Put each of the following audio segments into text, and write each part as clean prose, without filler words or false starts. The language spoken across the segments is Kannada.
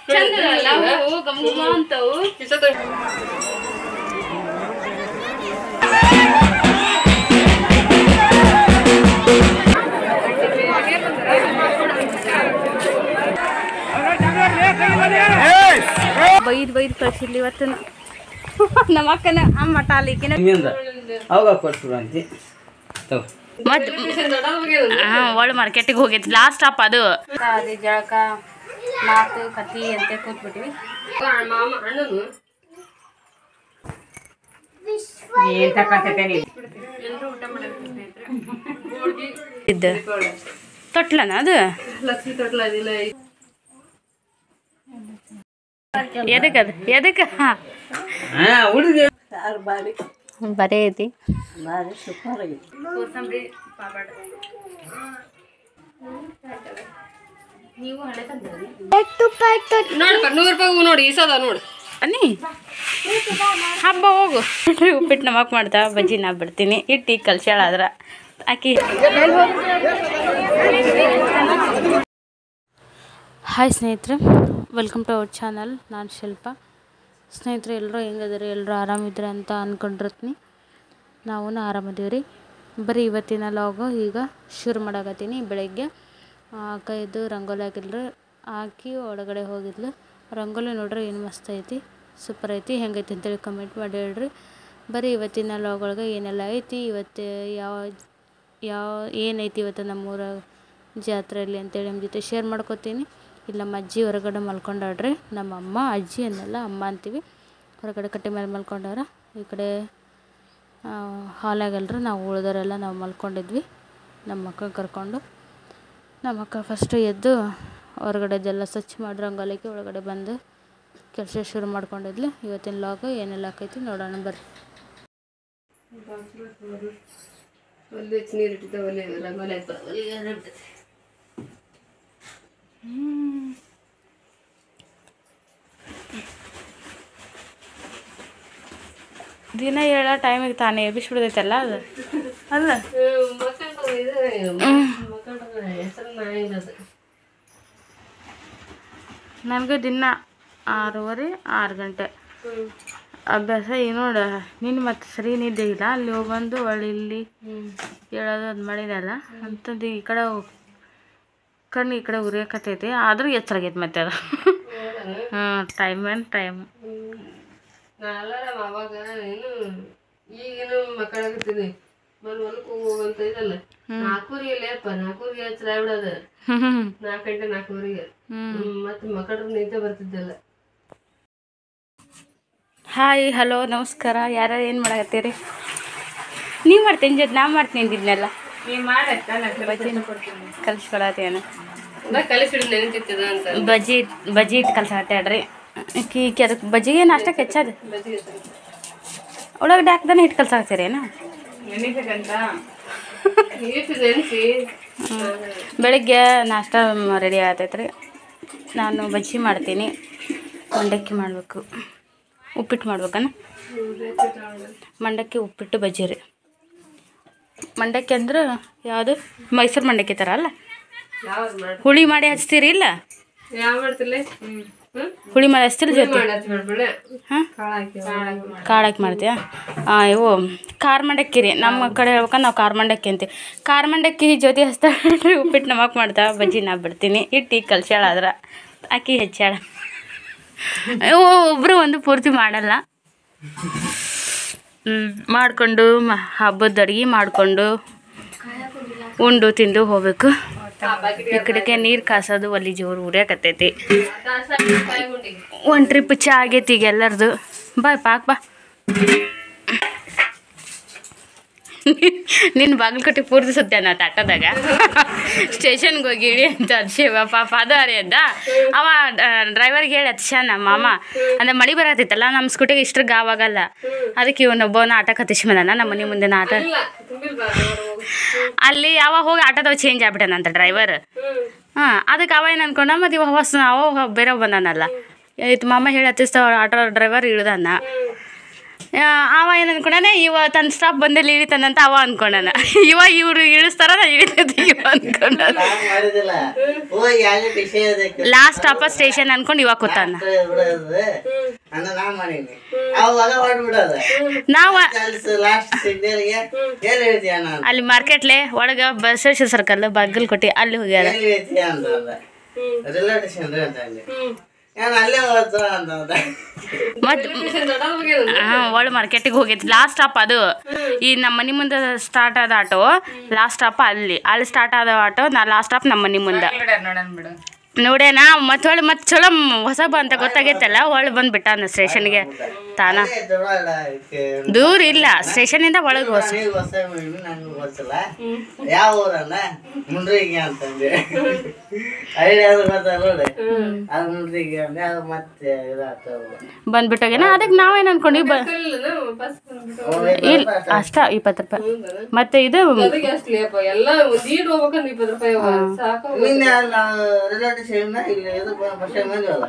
ಚಂದ ಗಮ್ಮ ಅಂತವು ಬೈದ್ ಕಳ್ಸಿರ್ಲಿ ಇವತ್ತು ನಮ್ಮ ಅಕ್ಕನ ಅಮ್ಮ ಟಾಲಿಕಿನ ಅವಾಗ ಕೊಡ್ತೀವಿ ಅಂತಿ ಮತ್ತೆ ಒಳ್ಳೆ ಮಾರ್ಕೆಟಿಗೆ ಹೋಗೈತಿ ಲಾಸ್ಟ್ ಸ್ಟಾಪ್ ಅದು ಅದೇ ಜಳಕ ಮಾತು ಕತಿ ಅಂತ ಕೂತ್ಬಿಟ್ಟಿವಿ ಇದ್ದ ತೊಟ್ಲನ ಅದು ಎದಕ್ಕದು ಎದಕ್ಕ ಬರೇ ಐತಿ ₹100 ನೋಡಿ ಈಸದ ನೋಡಿ ಅನ್ನಿ ಹಬ್ಬ ಹೋಗು ಉಪ್ಪಿಟ್ಟು ನಮಕ್ ಮಾಡ್ತಾ ಬಜ್ಜಿ ನಾ ಬಿಡ್ತೀನಿ ಇಟ್ಟು ಕಲ್ಸ್ಯಾಳ ಆದ್ರ ಆಕಿ ಹಾಯ್ ಸ್ನೇಹಿತರೆ ವೆಲ್ಕಮ್ ಟು ಅವರ್ ಚಾನಲ್ ನಾನು ಶಿಲ್ಪ ಸ್ನೇಹಿತರೆ ಎಲ್ಲರೂ ಹೆಂಗದಿರಿ ಎಲ್ಲರೂ ಆರಾಮಿದ್ರೆ ಅಂತ ಅಂದ್ಕೊಂಡಿರ್ತೀನಿ ನಾವು ಆರಾಮದೀವಿ ರೀ ಬರೀ ಇವತ್ತಿನ ಲಾಗು ಈಗ ಶುರು ಮಾಡಾಕತ್ತೀನಿ ಬೆಳಗ್ಗೆ ಕೈದು ರಂಗೋಲಿ ಹಾಕಿಲ್ರಿ ಹಾಕಿ ಒಳಗಡೆ ಹೋಗಿದ್ಲು ರಂಗೋಲಿ ನೋಡ್ರಿ ಏನು ಮಸ್ತ್ ಐತಿ ಸೂಪರ್ ಐತಿ ಹೆಂಗೈತಿ ಅಂತೇಳಿ ಕಮೆಂಟ್ ಮಾಡಿ ಹೇಳ್ರಿ ಬರೀ ಇವತ್ತಿನ ಲಾಗ್ ಒಳಗೆ ಏನೆಲ್ಲ ಐತಿ ಇವತ್ತು ಯಾವ ಏನೈತಿ ಇವತ್ತು ನಮ್ಮೂರ ಜಾತ್ರೆಯಲ್ಲಿ ಅಂತೇಳಿ ನಿಮ್ಮ ಜೊತೆ ಶೇರ್ ಮಾಡ್ಕೊತೀನಿ ಇಲ್ಲಿ ನಮ್ಮ ಅಜ್ಜಿ ಹೊರಗಡೆ ಮಲ್ಕೊಂಡಾಡ್ರಿ ನಮ್ಮ ಅಮ್ಮ ಅಜ್ಜಿ ಅನ್ನೆಲ್ಲ ಅಮ್ಮ ಅಂತೀವಿ ಹೊರಗಡೆ ಕಟ್ಟೆ ಮೇಲೆ ಮಲ್ಕೊಂಡಾರ ಈ ಕಡೆ ಹಾಲಾಗಲ್ರಿ ನಾವು ಉಳಿದವರೆಲ್ಲ ನಾವು ಮಲ್ಕೊಂಡಿದ್ವಿ ನಮ್ಮ ಮಕ್ಕಳು ಕರ್ಕೊಂಡು ನಮ್ಮ ಅಕ್ಕ ಫಸ್ಟು ಎದ್ದು ಹೊರಗಡೆದೆಲ್ಲ ಸ್ವಚ್ಛ ಮಾಡಿ ರಂಗೋಲಿಗೆ ಒಳಗಡೆ ಬಂದು ಕೆಲಸ ಶುರು ಮಾಡ್ಕೊಂಡಿದ್ಲು ಇವತ್ತಿನ ಲಾಗು ಏನೆಲ್ಲ ಆಕೈತಿ ನೋಡೋಣ ಬರ್ರಿ ದಿನ ಹೇಳೋ ಟೈಮಿಗೆ ತಾನೇ ಎಬ್ಬಿಸ್ಬಿಡ್ತೈತಲ್ಲ ಅದು ಅಲ್ಲ ನನಗೆ ದಿನ 6:30 6 ಗಂಟೆ ಅಭ್ಯಾಸ ಈಗ ನೋಡ ನಿನ್ನ ಮತ್ತೆ ಸರಿ ನಿದ್ದೆ ಇಲ್ಲ ಅಲ್ಲಿ ಹೋಗ್ಬಂದು ಒಳ್ಳೆ ಇಲ್ಲಿ ಹೇಳೋದು ಅದು ಮಾಡಿದಲ್ಲ ಅಂತಂದು ಈ ಕಡೆ ಕಣ್ಣು ಈ ಕಡೆ ಉರಿಯಕತ್ತೈತಿ ಆದರೂ ಎಚ್ಚರಾಗೈತಿ ಮತ್ತೆ ಅದು ಟೈಮ್ ಟೈಮ್ ಅವಾಗ ಏನು ಈಗೇನು ಮಕ್ಕಳಾಗತ್ತೀನಿ ಹೊಲಕ್ಕೆ ಹೋಗುವಂತ ಇದಲ್ಲ 4:00 ಲೇಪ 4:00 ಹಚ್ಚರ ಬಿಡೋದು 4 ಗಂಟೆ 4:00 ಮತ್ತೆ ಮಕ್ಕಳ ನಿದ್ದೆ ಬರ್ತಿದ್ದಲ್ಲ ಹಾಯ್ ಹಲೋ ನಮಸ್ಕಾರ ಯಾರು ಏನು ಮಾಡಕತ್ತೀರಿ ನೀವು ಮಾಡ್ತೀನಿ ಜೊತೆ ನಾ ಮಾಡ್ತೀನಿ ಅಂದಿದ್ನೆಲ್ಲ ಕಲಿಸ್ಕೊಳತ್ತೇನು ಬಜ್ಜಿ ಇಟ್ಟು ಕಲ್ಸಾಕತ್ತೇಳ್ರಿ ಈಕೆ ಅದಕ್ಕೆ ಬಜ್ಜಿಗೆ ನಾಷ್ಟಕ್ಕೆ ಹೆಚ್ಚದು ಒಳಗಡೆ ಹಾಕ್ದಾನೆ ಹಿಟ್ಟು ಕಲ್ಸಾಕ್ತೀರೇನು ಬೆಳಿಗ್ಗೆ ನಾಷ್ಟ ರೆಡಿ ಆಗತೈತ್ರಿ ನಾನು ಬಜ್ಜಿ ಮಾಡ್ತೀನಿ ಮಂಡಕ್ಕಿ ಮಾಡಬೇಕು ಉಪ್ಪಿಟ್ಟು ಮಾಡ್ಬೇಕನ ಮಂಡಕ್ಕಿ ಉಪ್ಪಿಟ್ಟು ಬಜ್ಜಿ ರೀ ಮಂಡಕ್ಕಿ ಅಂದ್ರೆ ಯಾವುದು ಮೈಸೂರು ಮಂಡಕ್ಕಿ ಥರ ಅಲ್ಲ ಹುಳಿ ಮಾಡಿ ಹಚ್ತೀರಿ ಇಲ್ಲ ಹುಳಿ ಮಾಡಿ ಹಚ್ತಿಲ್ಲ ಜೊತೆ ಹಾಂ ಕಾಳು ಹಾಕಿ ಮಾಡ್ತೀಯಾ ಇವು ಖಾರ ಮಂಡಕ್ಕಿ ರೀ ನಮ್ಮ ಕಡೆ ಹೇಳ್ಬೇಕಂದ್ರೆ ನಾವು ಖಾರ ಮಂಡಕ್ಕಿ ಅಂತೀವಿ ಖಾರ ಮಂಡಕ್ಕಿ ಜೊತೆ ಹಚ್ತಾಳ್ರಿ ಉಪ್ಪಿಟ್ಟು ನಮಕ್ ಮಾಡ್ತಾ ಬಜ್ಜಿ ನಾ ಬಿಡ್ತೀನಿ ಇಟ್ಟು ಕಲ್ಸ್ಯಾಳ ಆದ್ರೆ ಆಕಿ ಹೆಚ್ಚಾಳ ಒಬ್ಬರು ಒಂದು ಪೂರ್ತಿ ಮಾಡಲ್ಲ ಮಾಡಿಕೊಂಡು ಹಬ್ಬದ ಅಡುಗೆ ಮಾಡಿಕೊಂಡು ಉಂಡು ತಿಂದು ಹೋಗ್ಬೇಕು ಈ ಕಡೆಗೆ ನೀರು ಕಾಸೋದು ಒಲಿ ಜೋರು ಉರಿಯಾಕತ್ತೈತಿ ಒಂದು ಟ್ರಿಪ್ ಚಾ ಆಗೈತಿ ಈಗ ಎಲ್ಲರದು ಬಾಯ್ ಪಾಕ್ ಬಾ ನಿನ್ನ ಬಾಗಲಕೋಟೆ ಪೂರ್ತಿ ಸುತ್ತೆ ನಾ ತಟ್ಟದಾಗ ಸ್ಟೇಷನ್ಗೆ ಹೋಗಿ ಇಳಿ ಅಂತ ಶಿವ ಪಾಪ ಅದು ಅರೆ ಅದ ಅವ ಡ್ರೈವರ್ಗೆ ಹೇಳಿ ಹತ್ತಿಸ್ಯಾನ ನಮ್ಮ ಮಾಮ ಅಂದ್ರೆ ಮಳೆ ಬರತ್ತಿತ್ತಲ್ಲ ನಮ್ಮ ಸ್ಕೂಟಿಗೆ ಇಷ್ಟ್ರ ಗಾವಾಗಲ್ಲ ಅದಕ್ಕೆ ಇವನೊಬ್ಬನ ಆಟ ಕತ್ತಿಸ್ಮದಾನ ನಮ್ಮ ಮನೆ ಮುಂದಿನ ಆಟ ಅಲ್ಲಿ ಅವ ಹೋಗಿ ಆಟೋದವ ಚೇಂಜ್ ಆಗ್ಬಿಟ್ಟಾನಂತ ಡ್ರೈವರ್ ಅದಕ್ಕೆ ಅವ ಏನು ಅನ್ಕೊಂಡ ಮತ್ತು ಇವ ಹೊಸ ಅವ ಬೇರೆ ಬಂದಾನಲ್ಲ ಇದು ಮಾಮ ಹೇಳಿ ಹತ್ತಿಸ್ತಾವ ಆಟೋ ಡ್ರೈವರ್ ಇಳ್ದಾನ ಅವ ಏನು ಅನ್ಕೊಂಡಾನೆ ಇವ ತನ್ನ ಸ್ಟಾಪ್ ಬಂದಲ್ಲಿ ಇಳಿತಾನಂತ ಅವ ಅನ್ಕೊಂಡಾನ ಇವರು ಇಳಿಸ್ತಾರ ನಾ ಇಳಿತೈತಿ ಇವ ಅನ್ಕೊಂಡ ಲಾಸ್ಟ್ ಸ್ಟಾಪ ಸ್ಟೇಷನ್ ಅನ್ಕೊಂಡು ಇವಾಗ ಕೂತಾನ ನಾವು ಅಲ್ಲಿ ಮಾರ್ಕೆಟ್ಲೆ ಒಳಗ ಬಸವೇಶ್ವರ ಸರ್ಕಲ್ ಬಾಗಲಕೋಟೆ ಅಲ್ಲಿ ಹೋಗ್ಯಾರ ಒಳ ಮಾರ್ಕೆಟಿಗೆ ಹೋಗೈತಿ ಲಾಸ್ಟ್ ಸ್ಟಾಪ್ ಅದು ಈ ನಮ್ಮ ಮನೆ ಮುಂದೆ ಸ್ಟಾರ್ಟ್ ಆದ ಆಟೋ ಲಾಸ್ಟ್ ಸ್ಟಾಪ್ ಅಲ್ಲಿ ಸ್ಟಾರ್ಟ್ ಆದ ಆಟೋ ನಾ ಲಾಸ್ಟ್ ಸ್ಟಾಪ್ ನಮ್ಮ ಮನೆ ಮುಂದೆ ನೋಡೇನ ಮತ್ತೆ ಹೊಳ್ಳಿ ಮತ್ತೆ ಚಲೋ ಹೊಸ ಅಂತ ಗೊತ್ತಾಗೈತಲ್ಲ ಒಳ್ಳೆ ಬಂದ್ಬಿಟ್ಟ ಸ್ಟೇಷನ್ಗೆ ತಾನ ದೂರ ಇಲ್ಲ ಸ್ಟೇಷನಿಂದ ಒಳಗೆ ಬಂದ್ಬಿಟ್ಟಾಗೇನ ಅದಕ್ಕೆ ನಾವೇನು ಅನ್ಕೊಂಡ್ವಿ ಇಲ್ಲ ಅಷ್ಟ 20 ರೂಪಾಯಿ ಮತ್ತೆ ಇದು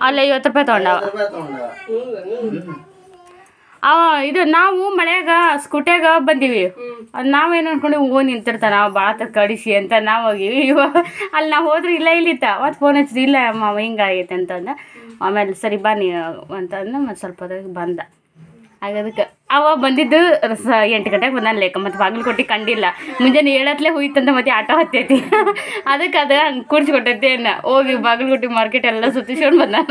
ಅಲ್ಲ 50 ರೂಪಾಯಿ ತಗೊಂಡವ ಇದು ನಾವು ಮಳೆಯಾಗ ಸ್ಕೂಟ್ಯಾಗ ಬಂದೀವಿ ನಾವೇನು ಅನ್ಕೊಂಡು ನಿಂತಿರ್ತಾರ ನಾವು ಭಾಳ ಕಡಿಸಿ ಅಂತ ನಾವು ಹೋಗಿವಿ ಅಲ್ಲಿ ನಾವು ಹೋದ್ರೆ ಇಲ್ಲ ಇಲ್ಲಿತ್ತ ಮತ್ತು ಫೋನ್ ಹಚ್ಚಿದ್ವಿ ಇಲ್ಲ ಮಾವ ಹಿಂಗಾಗೈತೆ ಅಂತಂದ ಆಮೇಲೆ ಸರಿ ಬಾ ನೀ ಅಂತಂದು ಮತ್ತು ಸ್ವಲ್ಪ ಹೊತ್ತಿಗೆ ಬಂದ ಹಾಗದಕ್ಕೆ ಅವ ಬಂದಿದ್ದು 8 ಗಂಟೆಗೆ ಬಂದಾನ ಲೇಕ ಮತ್ತು ಬಾಗಲಕೋಟೆ ಕಂಡಿಲ್ಲ ಮುಂಜಾನೆ 7 ಹೋಯ್ತಂತ ಮತ್ತೆ ಆಟೋ ಹತ್ತೈತಿ ಅದಕ್ಕೆ ಅದು ಹಂಗೆ ಕೂಡ್ಸಿಕೊಟ್ಟೈತಿ ಹೋಗಿ ಬಾಗಲಕೋಟೆ ಮಾರ್ಕೆಟ್ ಎಲ್ಲ ಸುತ್ತಿಸ್ಕೊಂಡು ಬಂದಾನ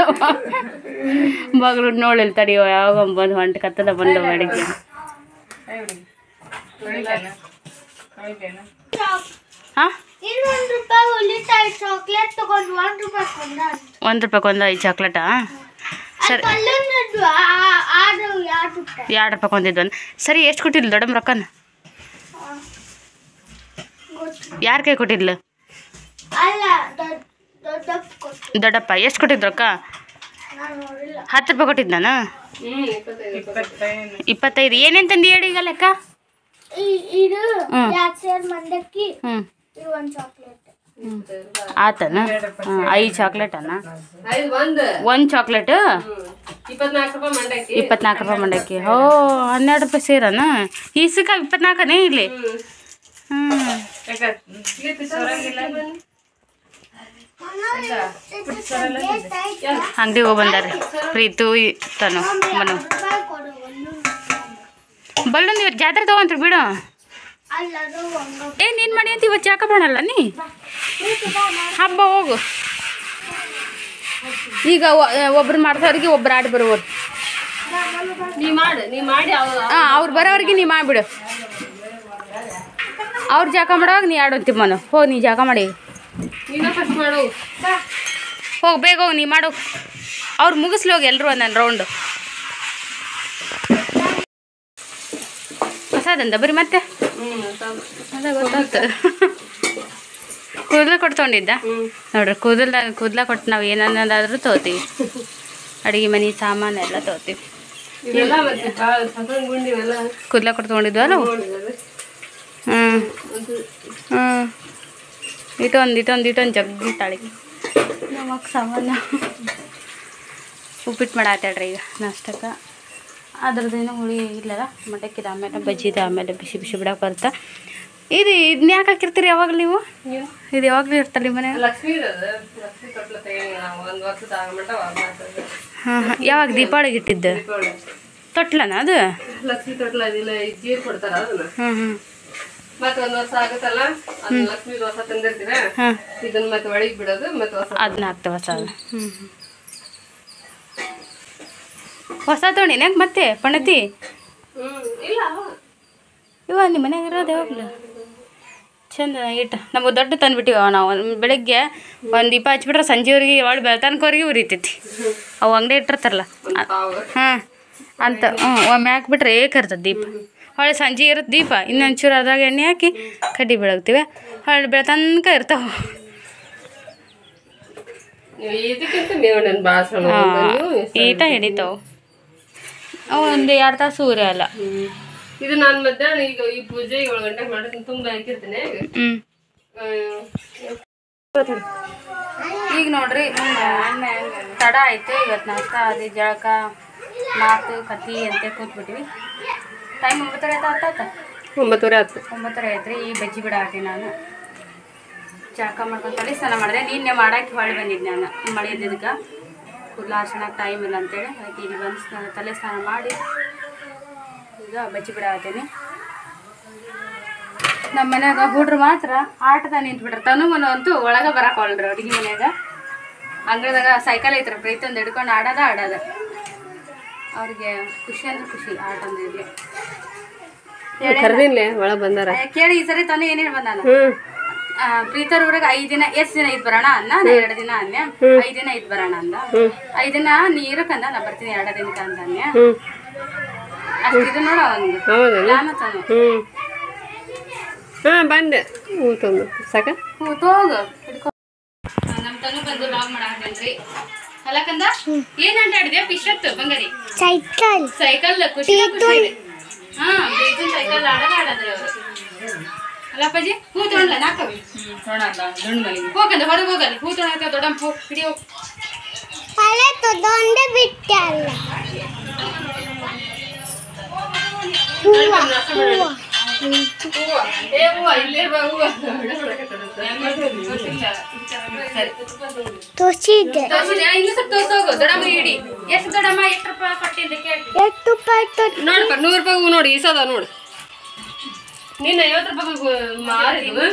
ಬಾಗಲಕೋಟೆ ನೋಡಿಲ್ಲ ತಡಿಯೋ ಯಾವಾಗ ಬಂದು ಹೊಂಟು ಕತ್ತದ ಬಂದ ಬೆಳಗ್ಗೆ ಹಾಂ ₹1 5 ಚಾಕ್ಲೇಟಾ ಸರಿ 2 ರೂಪಾಯಿ ಕೊಂದಿದ್ವನ್ ಸರಿ ಎಷ್ಟು ಕೊಟ್ಟಿದ್ಲು ದೊಡ್ಡಮ್ಮ ರೊಕ್ಕನ ಯಾರ ಕೈ ಕೊಟ್ಟಿದ್ಲು ದೊಡ್ಡಪ್ಪ ಎಷ್ಟು ಕೊಟ್ಟಿದ್ದು ರೊಕ್ಕ 10 ರೂಪಾಯಿ ಕೊಟ್ಟಿದ್ದು ನಾನು 25 ಏನೇನು ತಂದು ಹೇಳಿ ಈಗ ಲೆಕ್ಕ ಆತನ 5 ಚಾಕ್ಲೇಟನ 1 ಚಾಕ್ಲೇಟ್ 24 ರೂಪಾಯಿ ಮಂಡಕ್ಕಿ ಓ 12 ರೂಪಾಯಿ ಸೇರನ ಈಸಕ 24ನೇ ಇಲ್ಲಿ ಅಂಗಡಿಗೆ ಹೋಗಿ ಬಂದಾರ ಪ್ರೀತು ತನು ಮನು ಬಲ್ಲೊಂದು ಇವತ್ತು ಜಾತ್ರೆ ತಗೊಂತ್ರಿ ಬಿಡು ನೀನು ಮಾಡಿ ಅಂತ ಇವತ್ತು ಯಾಕೆ ಮಾಡಲ್ಲ ನೀ ಹಬ್ಬ ಹೋಗು ಈಗ ಒಬ್ರು ಮಾಡ್ದವ್ರಿಗೆ ಒಬ್ರು ಆಡಿ ಬರುವರು ಹಾಂ ಅವ್ರು ಬರೋವ್ರಿಗೆ ನೀ ಮಾಡಿಬಿಡು ಅವ್ರು ಜಾಗ ಮಾಡೋವಾಗ ನೀ ಆಡೋಂತಿ ಮನು ಹೋಗಿ ನೀ ಜಾಗ ಮಾಡಿ ಹೋಗಿ ಬೇಗ ಹೋಗಿ ನೀ ಮಾಡು ಅವ್ರು ಮುಗಿಸ್ಲಿ ಹೋಗಿ ಎಲ್ಲರೂ ಒಂದೊಂದು ರೌಂಡು ಹೊಸದಂದ ಬರೀ ಮತ್ತೆ ಅದ ಗೊತ್ತಾಗ್ತು ಕೂದಲು ಕೊಡ್ತೊಂಡಿದ್ದ ನೋಡ್ರಿ ಕೂದಲ ಕೊಟ್ಟು ನಾವು ಏನನ್ನೋದಾದ್ರೂ ತೊಗೋತೀವಿ ಅಡುಗೆ ಮನೆ ಸಾಮಾನು ಎಲ್ಲ ತೊಗೋತೀವಿ ಕೂದಲ ಕೊಟ್ಟು ತೊಗೊಂಡಿದ್ವಲ್ಲ ಇಟೊಂದು ಜಗ್ಗಿ ತಾಳಿಗೆ ನಮಗೆ ಸಾಮಾನು ಉಪ್ಪಿಟ್ಟು ಮಾಡಾತಾಳ್ರಿ ಈಗ ನಾಷ್ಟಕ್ಕೆ ಅದ್ರದ್ದೇನೋ ಹುಳಿ ಇಲ್ಲದ ಮಟಕ್ಕಿದ ಆಮೇಲೆ ಬಜ್ಜಿದ ಆಮೇಲೆ ಬಿಸಿ ಬಿಸಿ ಬಿಡಕ್ಕೆ ಬರುತ್ತೆ ಇದನ್ನ ಯಾಕೆ ಹಾಕಿರ್ತೀರಿ ಯಾವಾಗಲೂ ನೀವು ಇದು ಯಾವಾಗಲೂ ಇರ್ತಲ್ಲ ಮನೆ ಹಾಂ ಹಾಂ ಯಾವಾಗ ದೀಪಾವಳಿಗೆ ಇಟ್ಟಿದ್ದು ತೊಟ್ಲನ ಅದು ಲಕ್ಷ್ಮಿ ತೊಟ್ಲ ಅದಿಲ್ಲ ಜೀರ್ ಕೊಡ್ತಾರ ಅದನ್ನ ಹ್ಞೂ ಮತ್ತೆ 1 ವರ್ಷ ಆಗುತ್ತಲ್ಲ ಅದನ್ನ ಲಕ್ಷ್ಮಿ ಹೊಸ ತಂದಿರ್ತೀರ ಇದನ್ನ ಮತ್ತೆ ಒಳಗೆ ಬಿಡೋದು ಮತ್ತೆ ಹೊಸ ಅದನ್ನ ಹಾಕ್ತೇವೆ ಹೊಸ ಹೊಸ ತೊಗೊಂಡಿನ ಮತ್ತೆ ಪಣತಿ ಇಲ್ಲ ಇವ ನಿಮ್ಮ ಮನ್ಯಾಗ ಇರೋದು ಯಾವಾಗಲೂ ಚಂದ ಇಟ್ಟು ನಮಗೆ ದೊಡ್ಡ ತಂದುಬಿಟ್ಟಿವ ನಾವು ಬೆಳಗ್ಗೆ ಒಂದು ದೀಪ ಹಚ್ಬಿಟ್ರೆ ಸಂಜೆವರೆಗೆ ಒಳ್ಳೆ ಬೆಳ್ತನಕವ್ರಿಗೆ ಉರಿತೈತಿ ಅವು ಅಂಗಡಿ ಇಟ್ಟಿರ್ತಾರಲ್ಲ ಹಾಂ ಅಂತ ಒಮ್ಮೆ ಹಾಕ್ಬಿಟ್ರೆ ಏಕರ್ತದೆ ದೀಪ ಹೊಳೆ ಸಂಜೆ ಇರುತ್ತೆ ದೀಪ ಇನ್ನೊಂದು ಚೂರು ಅದಾಗ ಎಣ್ಣೆ ಹಾಕಿ ಕಡ್ಡಿ ಬೆಳಗ್ತೀವಿ ಹೊಳೆ ಬೆಳ್ತನಕ ಇರ್ತಾವೆ ಈಟ ಹಿಡಿತಾವೆ ಅವು ಒಂದು 2 ತಾಸು ಉರಿಯಲ್ಲ ಇದು ನಾನು ಮಧ್ಯಾಹ್ನ ಈಗ ಈ ಪೂಜೆ 7 ಗಂಟೆಗೆ ಮಾಡಿದ್ರೆ ತುಂಬ ಹಾಕಿರ್ತೀನಿ ಈಗ ನೋಡ್ರಿ ತಡ ಆಯ್ತು ಇವತ್ತು ನಾಷ್ಟ ಅದೇ ಜಳಕ ಮಾತು ಕತಿ ಅಂತ ಕೂತ್ಬಿಟ್ವಿ ಟೈಮ್ 9:30 ಆಯ್ತಾ 9:30 ಆಯ್ತು. 9:30 ಆಯ್ತು ರೀ. ಈಗ ಬಜ್ಜಿ ಬಿಡಾತಿ ನಾನು ಚಾಕ ಮಾಡ್ಕೊಂಡು ತಲೆ ಸ್ನಾನ ಮಾಡಿದೆ. ನಿನ್ನೆ ಮಾಡಕ್ಕೆ ಹೊಳ್ಳಿ ಬಂದಿದ್ದೆ ನಾನು ಮಳೆ ಇದ್ದಿದ್ದಕ್ಕೆ ಕೂದಲಾರ್ಸೋಣಕ್ಕೆ ಟೈಮ್ ಇಲ್ಲ ಅಂತೇಳಿ. ಅದಕ್ಕೆ ಇಲ್ಲಿ ಬಂದು ತಲೆ ಸ್ನಾನ ಮಾಡಿ ಈಗ ಬಜ್ಜಿ ಬಿಡಾತೀನಿ. ನಮ್ಮ ಮನ್ಯಾಗ ಹುಡ್ರು ಮಾತ್ರ ಆಟದ ನಿಂತ್ಬಿಟ್ರೆ ತನಗನು ಅಂತೂ ಒಳಗೆ ಬರಕೋಳ್ರಿ ಅಡುಗೆ ಮನ್ಯಾಗ. ಅಂಗಳದಾಗ ಸೈಕಲ್ ಐತ್ರ ಪ್ರತಿಯೊಂದು ಹಿಡ್ಕೊಂಡು ಆಡೋದ ಅವ್ರಿಗೆ ಖುಷಿ ಅಂದ್ರೆ ಖುಷಿ ಆಟ ಅಂದ್ರೆ ಇರಲಿ. ಕರ್ದಿನ್ಲೆ ಒಳಗೆ ಬಂದಾರ ಕೇಳಿ ಈ ಸರಿ ತಾನು ಏನೇನು ಬಂದಾನ ಪ್ರೀತರ್ ಊರಾಗ 5 ದಿನ ಎಷ್ಟು ದಿನ ಇದ್ ಬರೋಣ ಅಂದ. ನಾ 2 ದಿನ ಅನ್ಯ 5 ದಿನ ಇದ್ ಬರೋಣ ಅಂದ. 5 ದಿನ ನೀರಕ್ಕಂದ ನಾ ಬರ್ತೀನಿ 2 ದಿನಕ್ಕೆ ಅಂತ ಅನ್ಯ. ಅಷ್ಟು ಇದು ನೋಡ ಅವನಿಗೆ ತಾನು ಬಂದೆ ಊಟೊಂದು ಸಾಕ ಹೋಗ ನಮ್ಮ ತನು ಬಂದು ಲಾಗ್ ಮಾಡಾಕಂತ್ರಿ. ಅಲ್ಲಕಂದ ಏನ್ ಆಟ ಆಡಿದ್ಯಾ ಪಿಶತ್ತು ಬಂಗಾರಿ? ಸೈಕಲ್ ಖುಷಿ ಹಾ ಪ್ರೀತನ್ ಸೈಕಲ್ ಆಡೋದ್ರಿ ಅವರು. ಅಲ್ಲಪ್ಪಾಜಿ ಹೂ ತೊಗೊಂಡ್ಲ ನಾಕವಿ ಹೋಗಂದ ಹೊರಗೆ ಹೋಗಲ್ಲಿ ಹೂ ತೊಗೊಂಡ ದೊಡ್ಡಮ್ಮ ಹೋಗಿ ಹಿಡಿಯೋ ಇನ್ನು ಸ್ವಲ್ಪ ತೋರ್ಸೋಗು ದೊಡ್ಡಮ್ಮ ಹಿಡಿ. ಎಷ್ಟು ದೊಡ್ಡಮ್ಮ ಎಷ್ಟು ರೂಪಾಯಿ ಕೊಟ್ಟಿದ್ದ ಕೇಳಿ ನೋಡಪ್ಪ 100 ರೂಪಾಯಿ ಹೂ ನೋಡಿ ಈಸದ ನೋಡಿ. ನೀನು 50 ರೂಪಾಯಿ ಮಾರಿದ್ವು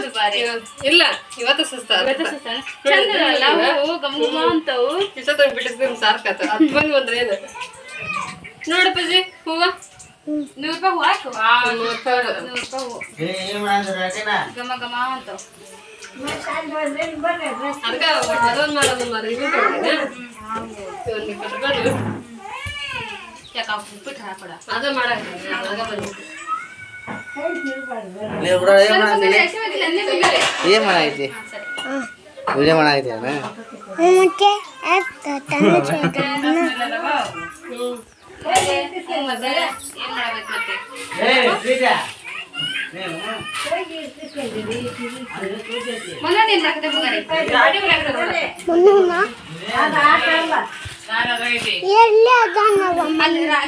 ಇಲ್ಲ ಇವತ್ತು ಸುಸ್ತ ಅಂತವು ಇಷ್ಟೊತ್ತ ಬಿಟ್ಟಿಸ್ತೀನಿ ಸಾರ್ಕತ್ತ 10 ಮಂದಿ ಬಂದ್ರೆ ಏನು ನೋಡಪ್ಪಾಜಿ ಹೂವ 100 ರೂಪಾಯಿ ಹೂ ಹಾಕು. 100 ರೂಪಾಯಿ ಹೂ ಗಮ ಗಮ ಅಂತವು. ಅದಕ್ಕೆ ಅದೊಂದು ಮಾಡೋದು ಮಾರಿ ಇದು ಯಾಕ ಉಪ್ಪಿಟ್ಟು ಹಾಕೊಡ ಅದ ಮಾಡಾಕ್ತೀನಿ ಆಗ ಬಂದಿತ್ತು. ಏನ್ ಮಾಡಾಕೈತಿ ವಿಡಿಯೋ ಮಾಡಾಕೈತಿ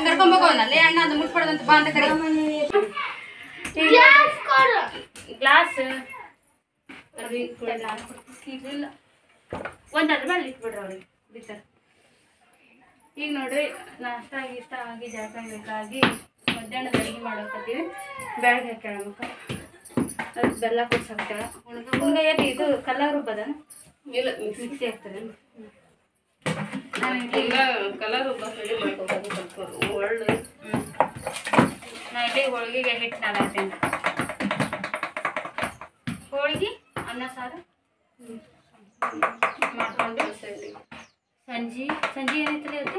ಕರ್ಕೊಂಬೋಗವನಲ್ಲಿ ಅಣ್ಣ ಅದು ಮುಟ್ಕೊಡದಂತ ಬಾ ಅಂತ ಕರಿ. ಗ್ಲಾಸ್ ಒಂದಾದ್ರ ಮೇಲೆ ಇಟ್ಬಿಡ್ರಿ ಅವ್ರಿಗೆ ಬಿಡ್ತಾರೆ. ಈಗ ನೋಡ್ರಿ ನಾಷ್ಟ ಇಷ್ಟ ಆಗಿ ಜಾಸ್ತಿ ಬೇಕಾಗಿ ಮಧ್ಯಾಹ್ನದ ಅಡುಗೆ ಮಾಡೋಕತ್ತೀವಿ. ಬೆಳಗ್ಗೆ ಹಾಕ್ಯಾಳಮಕ್ಕ ಅದಕ್ಕೆ ಬೆಲ್ಲ ಕೊಡ್ಸಾಕ್ತಾಳ. ಹುಣ್ಗಾಯಲ್ಲಿ ಇದು ಕಲರ್ ರುಬ್ಬದನ ಇಲ್ಲ ಮಿಕ್ಸಿ ಹಾಕ್ತಾರೆ. ಈಗ ಕಲರ್ ರುಬ್ಬ ರೆಡಿ ಮಾಡ್ಕೋಬೋದು ಸ್ವಲ್ಪ ಒಳ್ಳೆ. ನಾ ಇಲ್ಲಿ ಹೋಳಿಗೆಗೆ ಹಿಟ್ಟು ನಾಲ್ಕೇನು ಹೋಳಿಗೆ ಅನ್ನ ಸಾರು ಮಾಡ್ಕೊಂಡು ಸಂಜೆ ಏನೈತ್ರಿ ಅದು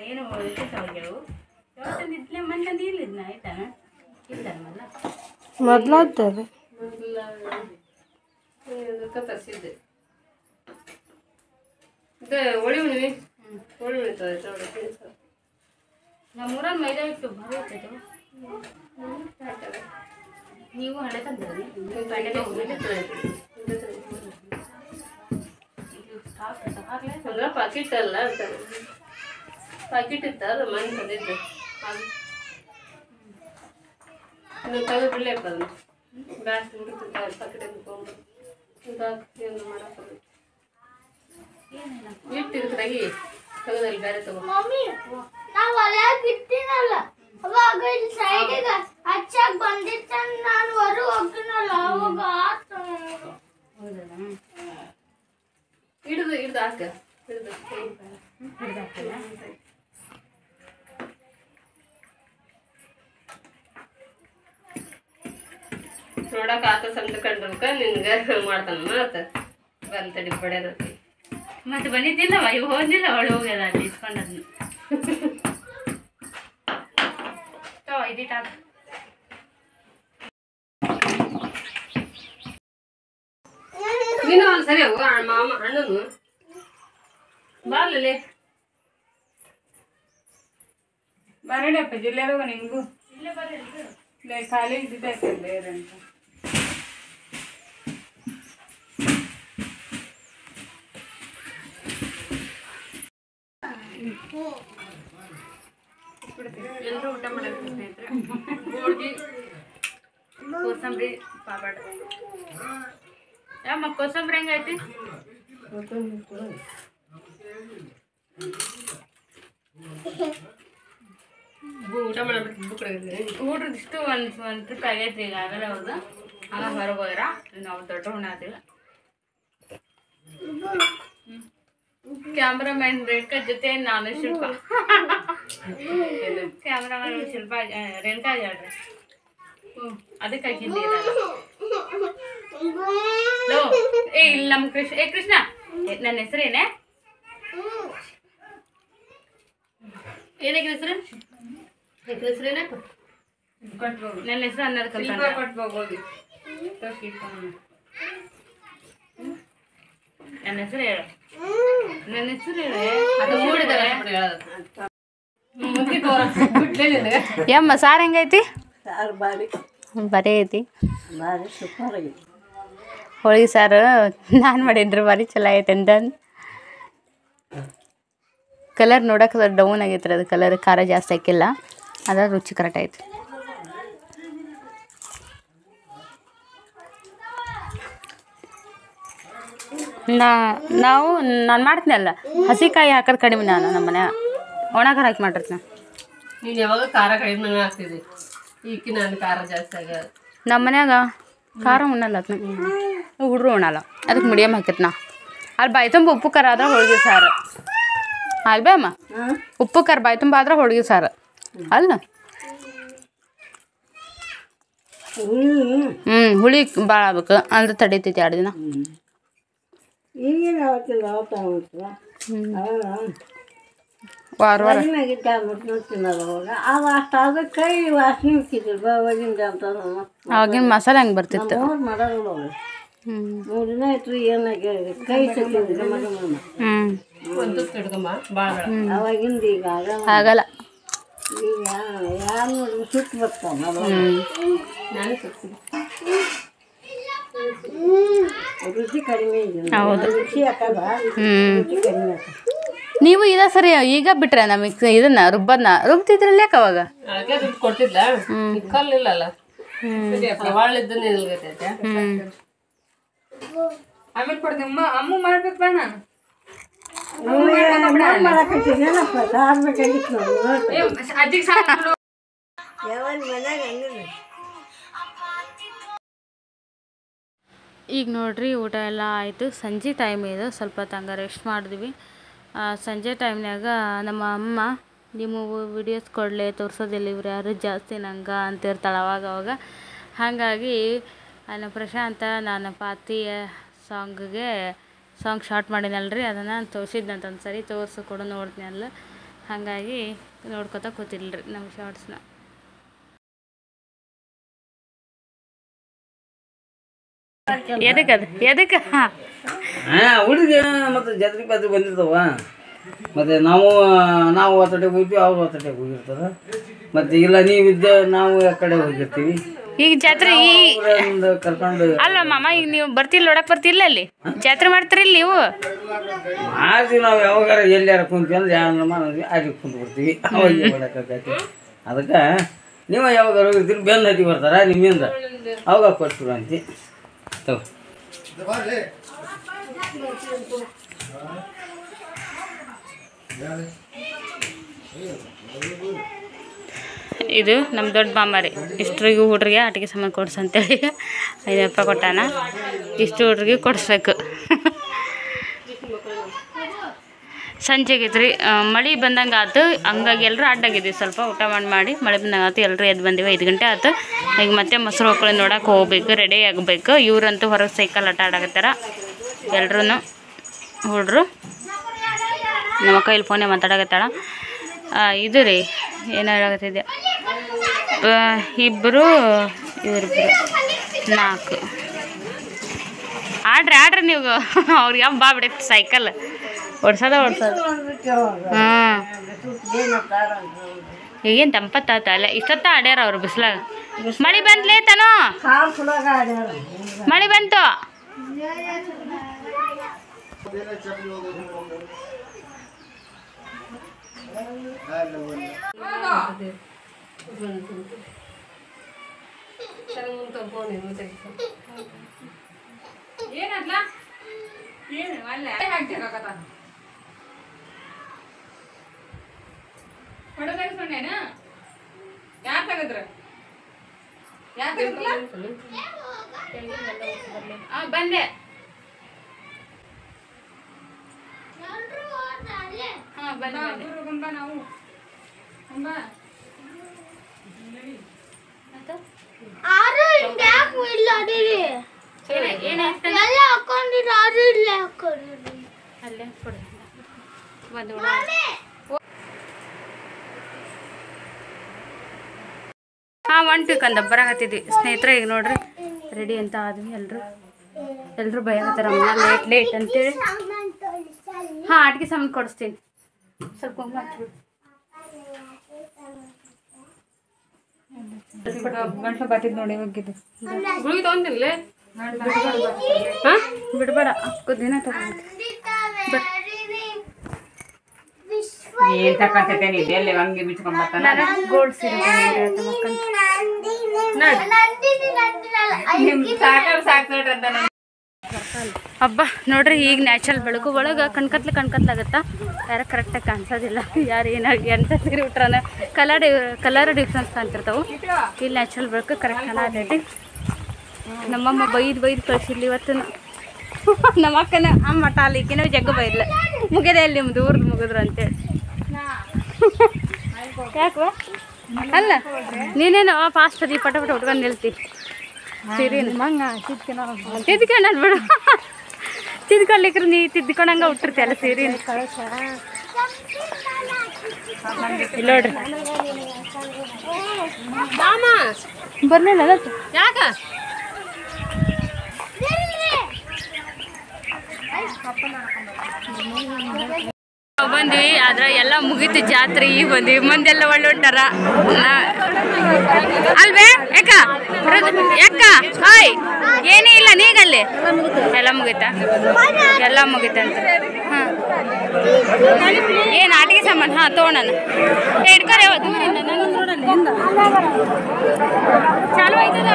ಏನು ಹೋಳಿಗೆವು ಯಾವತ್ತಂದಿದ್ಲೆ ಮನೆ ಇರ್ಲಿದ್ನ ಆಯ್ತಾ ಇಲ್ಲ ಮೊದಲಾಗ್ತದೆ ತರಿಸಿದ್ದೆ ಇದು ಹೋಳಿ ಹುಣ್ಣಿಮೆ ಹೋಳಿ ಹುಣ್ಣಿಮೆ ನಮ್ಮೂರಲ್ಲಿ ಮೈದಾ ಹಿಟ್ಟು ಭಾರಿ ಇರ್ತೈತೆ. ನೀವು ಹಳೆ ತಂದ್ರಿ ಅಂದ್ರೆ ಪಾಕಿಟ್ ಅಲ್ಲ ಪಾಕಿಟ್ ಇತ್ತ ಅದು ಮನೆ ತಂದಿದ್ದು ಅದು ತೆಗೆದು ಬಿಡ್ಲೇಪ್ಪ ಅದನ್ನು ಬ್ಯಾಸ್ ಹುಡುಕ್ತಿರ್ತಾರೆ ಪಾಕಿಟ್ ತೊಗೊಂಡು ಏನು ಮಾಡಕ್ಕೆ ಇಟ್ಟಿರ್ತಾಗಿ ತೆಗೆದಲ್ಲಿ ಬೇರೆ ತಗೋ. ಅವಾಗ ಸೈಡಿಗೆ ಹಚ್ಚಾಕ್ ಬಂದಿತ್ತ ನಾನು ಹೊರ ಹೋಗ್ತೀನಲ್ಲ ಅವಾಗ ಹಿಡಿದು ಹಾಕ ಹಿಡಿದು ನೋಡಕ್ ಆತ ಸಂತ ಕಂಡ್ರಕ ನಿನ್ಗೆ ಮಾಡ್ತಾನ ಮಾತ ಬಂದ ತಡಿ ಬಡ್ಯಾರ ಮತ್ತೆ ಬಂದಿದ್ದಿಲ್ಲವ ಇವು ಹೋದಿಲ್ಲ ಅವಳು ಹೋಗ್ಯದ ಅಲ್ಲಿ ಇಸ್ಕೊಂಡದ್ನು ಇದಿಟ್ಟ ನೀನು ಒಂದ್ಸರಿ ಮಾಮ ಅಣ್ಣನು ಬಾರ್ಲೇ ಬರಡಪ್ಪ ಜಿಲ್ಲೆದಾಗ ನಿಮಗೂ ಖಾಲಿ ಇದ್ದಿದ್ದಾಯ್ತಲ್ಲ ಅಂತ ಎಲ್ಲರೂ ಊಟ ಮಾಡಕ್ಕೆ ಸ್ನೇಹಿತರೆ. ಹೋಳ್ಗಿ, ಕೋಸಂಬರಿ, ಪಾಪಡ. ಯಮ್ಮ ಕೋಸಂಬರಿ ಹೆಂಗೈತಿ? ಊಟ ಮಾಡ್ಬಿಟ್ಟು ಬುಕ್ ಊಟದ ಇಷ್ಟು ಒಂದು ಟ್ರಿಪ್ ಆಗೈತಿ ಈಗ ಆಗಲ್ಲ ಅವ್ರದ್ದು. ಆಗ ಹೊರಗೆ ಹೋದ್ರ ನಾವು ದೊಡ್ಡ ಉಣ್ಣಾತೀವಿ. ಕ್ಯಾಮ್ರಾಮ್ಯಾನ್ ರೇಣುಕಾ ಜೊತೆ ನಾನು ಶಿಲ್ಪ. ಕ್ಯಾಮ್ರಾಮ್ಯಾನ್ ಶಿಲ್ಪ ರೇಣುಕಾ ಹೇಳ್ರಿ. ಅದಕ್ಕೆ ಹಿಂದಿ ಏ ಇಲ್ಲ ನಮ್ಮ ಕೃಷ್ಣ ನನ್ನ ಹೆಸರೇನೆ ಏನಕ್ಕೆ ಹೆಸರು ಹೆಸರೇನಪ್ಪ ಕೊಟ್ಬೋಗಿ ನನ್ನ ಹೆಸರು ಅನ್ನೋದು ಕಲ್ಪ ಕೊಟ್ಬೋಗೋಗಿ ನನ್ನ ಹೆಸರು ಹೇಳು ನನ್ನ ಹೆಸರು ಹೇಳು ಅದು ಮೂಡಿದಾರೆ ಯಮ್ಮ ಸಾರು ಹೆಂಗೈತಿ? ಸಾರು ಬಾರಿ ಬರೀ ಐತಿ. ಬಾರಿ ಸೂಪರ್ ಆಗೈತಿ. ಹೋಳಿಗೆ ಸಾರು ನಾನು ಮಾಡಿದ್ರು ಭಾರಿ ಚಲೋ ಐತೆ ಅಂತಂದು. ಕಲರ್ ನೋಡೋಕೆ ಡೌನ್ ಆಗೈತ್ರಿ, ಅದು ಕಲರ್ ಖಾರ ಜಾಸ್ತಿ ಹಾಕಿಲ್ಲ, ಅದ್ರ ರುಚಿ ಕರೆಕ್ಟ್ ಐತಿ. ನಾನು ಮಾಡ್ತೀನಲ್ಲ ಹಸಿಕಾಯಿ ಹಾಕೋದು ಕಡಿಮೆ, ನಾನು ನಮ್ಮ ಮನೆ ಒಣ ಖಾರ ಹಾಕಿ ಮಾಡಿರ್ತೀನಿ. ನೀನು ಯಾವಾಗ ಖಾರ ಕಡಿಮೆ ಆಗ್ತಿದ್ದಿ, ಈಗ ನಾನು ಖಾರ ಜಾಸ್ತಿ ಆಗ್ಯದ. ನಮ್ಮ ಮನ್ಯಾಗ ಖಾರ ಉಣ್ಣಲ್ಲ, ಹುಡ್ರು ಉಣ್ಣಲ್ಲ, ಅದಕ್ಕೆ ಮೀಡಿಯಮ್ ಹಾಕಿತ್ ನಾ. ಅಲ್ಲಿ ಬಾಯಿ ತುಂಬ ಉಪ್ಪು ಖಾರ ಆದ್ರೆ ಹೋಳಿಗೆ ಸಾರು ಅಲ್ಬೇ ಅಮ್ಮ, ಉಪ್ಪು ಖಾರ ಬಾಯಿ ತುಂಬ ಆದ್ರೆ ಹೋಳಿಗೆ ಸಾರು ಅಲ್ಲ. ಹುಳಿ ಭಾಳ ಆಗ್ಬೇಕು ಅಂದ್ರೆ ತಡೀತೈತಿ 2 ದಿನ. ಈಗೇನು ಅವತ್ತಿಲ್ಲ ಅವತ್ತ ವಾರ ವಾರ ಆಗಿದ್ದ ತಿನ್ನೋದು ಅವಾಗ ಅವ ಅಷ್ಟಾದ್ರೆ ಕೈ ವಾಸನೆ ಇಕ್ಕಿದ್ರು ಅವಾಗಿಂದ ಅಂತ ಆಗಿನ ಮಸಾಲೆ ಹೆಂಗೆ ಬರ್ತಿತ್ತು. ಮಾಡೋಲ್ಲ ಅವ್ರು 3 ದಿನ ಆಯ್ತು ಏನಾಗಿ ಕೈ ಸತ್ತಿದ್ರು ಮಗ ಒಂದು ತಿಡ್ಕಮ್ಮ ಭಾಳ ಅವಾಗಿಂದ ಈಗ ಆಗಲ್ಲ. ಈಗ ಯಾರು ನೋಡಿದ್ರು ಸುಟ್ಟು ಬರ್ತಾವ ನಾನು ಸುತ್ತೀನಿ. ರುಚಿ ಕಡಿಮೆ ಇದೆ, ರುಚಿ ಹಾಕಲ್ಲ, ರುಚಿ ಕಡಿಮೆ ಹಾಕ. ನೀವು ಇದ ಸರಿ ಈಗ ಬಿಟ್ರೆ ನಮಗೆ ಇದನ್ನ ರುಬ್ತಿದ್ರಲ್ಲ ಯಾಕೆ ಅವಾಗ? ಹಾಗೆ ದುಡ್ಡು ಕೊಡ್ತಿದ್ಲ, ಕಲ್ಲಿಲ್ಲಲ್ಲ ಪ್ರವಾಳಿದ್ದನ್ನೇ ನಿಲ್ಗತೈತೆ. ಆಮೇಲೆ ಕೊಡ್ತೀನಿ ಅಮ್ಮ ಮಾಡ್ಬೇಕು ಬಾ ನಾನು ಮಾಡಕತ್ತೀನಪ್ಪ ಸಾರ್ಬೇಕಾಗಿತ್ತು ನೋಡಿ ಅಜ್ಜಿಗೆ ಸಾಕು. ಯಾವಾಗ ಮನ್ಯಾಗ ಹಂಗಿಲ್ಲ. ಈಗ ನೋಡ್ರಿ ಊಟ ಎಲ್ಲ ಆಯಿತು, ಸಂಜೆ ಟೈಮ್ ಇದು, ಸ್ವಲ್ಪ ತಂಗ ರೆಸ್ಟ್ ಮಾಡಿದ್ವಿ. ಸಂಜೆ ಟೈಮ್ನಾಗ ನಮ್ಮ ಅಮ್ಮ ನಿಮ್ಮ ವಿಡಿಯೋಸ್ ಕೊಡಲೇ ತೋರಿಸೋದಿಲ್ಲ ಇವ್ರು ಯಾರು ಜಾಸ್ತಿ ನಂಗೆ ಅಂತಿರ್ತಾಳೆ ಅವಾಗ. ಹಾಗಾಗಿ ನಾನು ಪ್ರಶಾಂತ ನಾನು ಪಾತಿಯ ಸಾಂಗ್ ಶಾರ್ಟ್ ಮಾಡಿನಲ್ರಿ, ಅದನ್ನು ತೋರಿಸಿದ್ನಂತ ಒಂದು ಸರಿ ತೋರಿಸಿ ಕೊಡು ನೋಡ್ತೀನಲ್ಲ. ಹಾಗಾಗಿ ನೋಡ್ಕೊತಾ ಕೂತಿಲ್ರಿ ನಮ್ಮ ಶಾರ್ಟ್ಸ್ನ. ಎದಕ್ಕೆ ಹುಡುಗಿ ಮತ್ತು ಜಾತ್ರೆ ಪಾತ್ರೆ ಬಂದಿರ್ತಾವ, ಮತ್ತು ನಾವು ಒತ್ತಡೆಗೆ ಹೋಗ್ತೀವಿ, ಅವ್ರು ಒತ್ತಡೆಗೆ ಹೋಗಿರ್ತಾರೆ. ಮತ್ತು ಇಲ್ಲ ನೀವಿದ್ದ ನಾವು ಆ ಕಡೆ ಹೋಗಿರ್ತೀವಿ. ಈಗ ಜಾತ್ರೆ ಕರ್ಕೊಂಡು ಅಲ್ಲ ಮಾಮ, ಈಗ ನೀವು ಬರ್ತಿಲ್ಲ ನೋಡಕ್ಕೆ ಬರ್ತಿಲ್ಲ, ಅಲ್ಲಿ ಜಾತ್ರೆ ಮಾಡ್ತೀರಿಲ್ಲ ನೀವು? ಮಾಡ್ತೀವಿ ನಾವು. ಯಾವಾಗಾರ ಎಲ್ಲಾರ ಕುಂತೀವಿ ಅಂದ್ರೆ ಯಾವ ಮಾಡಿದ್ವಿ ಅಲ್ಲಿ ಕುಂತು ಬಿಡ್ತೀವಿ, ಅವಾಗ ಮಾಡಕ್ಕಾಗೈತಿ. ಅದಕ್ಕೆ ನೀವು ಯಾವಾಗ ಹೋಗಿರ್ತೀರಿ ಬೆನ್ನು ಹತ್ತಿ ಬರ್ತಾರ ನಿಮ್ಮಿಂದ, ಅವಾಗ ಕೊಡ್ತೀವಿ ಅಂತಿ ತಗೋ. ಇದು ನಮ್ಮ ದೊಡ್ಡ ಮಾಮಾರಿ, ಇಷ್ಟರಿಗೂ ಹುಡ್ರಿಗೆ ಆಟಿಕೆ ಸಾಮಾನು ಕೊಡ್ಸಂತೇಳಿ 5 ರೂಪಾಯಿ ಕೊಟ್ಟಾನ. ಇಷ್ಟು ಹುಡ್ರಿಗೆ ಕೊಡಿಸ್ಬೇಕು. ಸಂಜೆಗೈತ್ರಿ, ಮಳೆ ಬಂದಂಗೆ ಆಯ್ತು, ಹಂಗಾಗಿ ಎಲ್ಲರೂ ಅಡ್ಡಾಗಿದ್ವಿ. ಸ್ವಲ್ಪ ಊಟ ಮಾಡಿ ಮಳೆ ಬಂದಂಗೆ ಆಯ್ತು, ಎಲ್ಲರೂ ಎದ್ದು ಬಂದೀವಿ. 5 ಗಂಟೆ ಆಯ್ತು. ಈಗ ಮತ್ತೆ ಮೊಸರು ಹೊಕ್ಕಳಿ ನೋಡೋಕೆ ಹೋಗ್ಬೇಕು, ರೆಡಿ ಆಗಬೇಕು. ಇವರಂತೂ ಹೊರಗೆ ಸೈಕಲ್ ಆಟ ಆಡಕತ್ತಾರ ಎಲ್ಲರೂ ಹುಡ್ರು. ನಮ್ಮ ಕೈಲಿ ಫೋನೇ ಮಾತಾಡಕತ್ತಾಳ. ಇದು ರೀ ಏನು ಹೇಳಕತ್ತಿದ್ದೆ, ಇಬ್ಬರು ಇವರಿಬ್ಬರು 4 ಆಡ್ರಿ ನೀವು. ಅವ್ರಿಗೆ ಯಾವ ಬಾ ಬಿಡೈತಿ ಸೈಕಲ್ ಓಡ್ಸೋದು. ಹಾಂ ಈಗೇನು ತಂಪತ್ತಾತ ಅಲ್ಲ, ಇಷ್ಟೊತ್ತ ಆಡ್ಯಾರ ಅವ್ರು ಬಿಸ್ಲಾಗ. ಮಳೆ ಬಂದ್ಲೇ ತಾನೋ, ಮಳೆ ಬಂತು. ಸರಿ ಮುಂದೆ ಫೋನ್ ಇದೆ ಏನಲ್ಲ ಏನು ಅಲ್ಲ ಹಾಕ್ತಿರಕತ್ತ ಫೋಟೋ ತೆಗೆಸ್ಕೊಂಡೇನ ಯಾರು ತೆಗೆದ್ರ ಯಾರು ತೆಗೆದ್ರಲ್ಲ ಬಂದೆ ಹಾಂ ಬಂದ ನಾವು ಬಾ ಆರು ಯಾಕೆ ಇಲ್ಲ ಅಡಿರಿ ಏನಾಯ್ತು ಎಲ್ಲ ಹಾಕೊಂಡಿರಿ ಆರು ಇಲ್ಲ ಹಾಕೊಂಡಿರಿ ಅಲ್ಲೇ ಕೊಡಿ ಬಂದು ಹಾಂ ಹೊಂಟ್ಬೇಕಂದ ಬರಾಕತ್ತಿದ್ವಿ ಸ್ನೇಹಿತರೆ. ಈಗ ನೋಡ್ರಿ ರೆಡಿ ಅಂತ ಆದ್ವಿ ಎಲ್ಲರೂ ಭಯಕತ್ತಾರ ಲೇಟ್ ಅಂತೇಳಿ. ಹಾಂ ಅಡುಗೆ ಸಾಮಾನು ಕೊಡಿಸ್ತೀನಿ. ಸ್ವಲ್ಪ ಗಂಟಲು ಬಾತಿದ್ ನೋಡಿ ಹೋಗಿದ್ದು ಗುಳಿಗೆ ತಗೊಂಡಿರ್ಲಿ ಹಾಂ ಬಿಡಬೇಡ ದಿನ ತಗೊಂಡು ಏನ್ ತಕೊಂತೇನೆ ಇದೆಲ್ಲ ಹಂಗೆ ಬಿಚ್ಕೊಂಡ್ ಬರ್ತಾನ ಗೋಲ್ಡ್ ಸೀರೆ ಹಬ್ಬ ನೋಡ್ರಿ. ಈಗ ನ್ಯಾಚುರಲ್ ಬೆಳಕು ಒಳಗೆ ಕಣ್ಕತ್ಲಾಗತ್ತಾ ಯಾರು ಕರೆಕ್ಟಾಗಿ ಕಾಣಿಸೋದಿಲ್ಲ. ಯಾರು ಏನಾಗಿ ಎಂತ ಸೀರೆ ಉಟ್ರಾನ ಕಲರ್ ಡಿಫ್ರೆನ್ಸ್ ಕಾಣ್ತಿರ್ತಾವೆ. ಇಲ್ಲಿ ನ್ಯಾಚುರಲ್ ಬೆಳಕು ಕರೆಕ್ಟ್ ಕಾಣತೈತಿ. ನಮ್ಮಮ್ಮ ಬೈದು ಕಳಿಸಿರ್ಲಿ ಇವತ್ತು. ನಮ್ಮ ಅಕ್ಕನ ಮಠ ಅಲ್ಲಿಕಿನ ಜಗ್ಗ ಬೈದ್ಲ ಮುಗಿದೆ ಅಲ್ಲಿ ನಿಮ್ದು ಊರ್ದು ಮುಗಿದ್ರು ಅಂತೇಳಿ. ಯಾಕವ ಅಲ್ಲ ನೀನೇನು ಫಾಸ್ಟ್ ಅದಿ ಪಟ ಉಟ್ಕೊಂಡು ನಿಲ್ತಿ ಸೀರೆ ತಿದ್ಕೊಂಡು ಬಿಡು. ತಿದ್ಕೊಳ್ಲಿಕ್ರೆ ನೀ ತಿದ್ಕೊಂಡಂಗ ಉಟ್ಟಿರ್ತಿ ಅಲ್ಲ ಸೀರೆ ನೋಡ್ರಿ. ಬರ್ಲಿಲ್ಲ ಯಾಕ ಬಂದ್ವಿ. ಆದ್ರೆ ಎಲ್ಲ ಮುಗೀತು ಜಾತ್ರೆ. ಈಗ ಬಂದ್ವಿ. ಮಂದೆಲ್ಲ ಒಳ್ಳೆ ಹೊಂಟಾರ ಅಲ್ವೇ ಯಾಕ ಹಾಯ್ ಏನೇ ಇಲ್ಲ ನೀಗಲ್ಲಿ ಎಲ್ಲ ಮುಗೀತಾ ಎಲ್ಲ ಮುಗೀತಂತ. ಹಾಂ ಏನು ಅಡಿಗೆ ಸಾಮಾನು ಹಾಂ ತೊಗೊಳೋಣ ಹಿಡ್ಕರೆ ದೂರಿಂದ ನಂಗೆ ನೋಡಲ್ಲ ಚಾಲು ಆಯ್ತಲ್ಲ.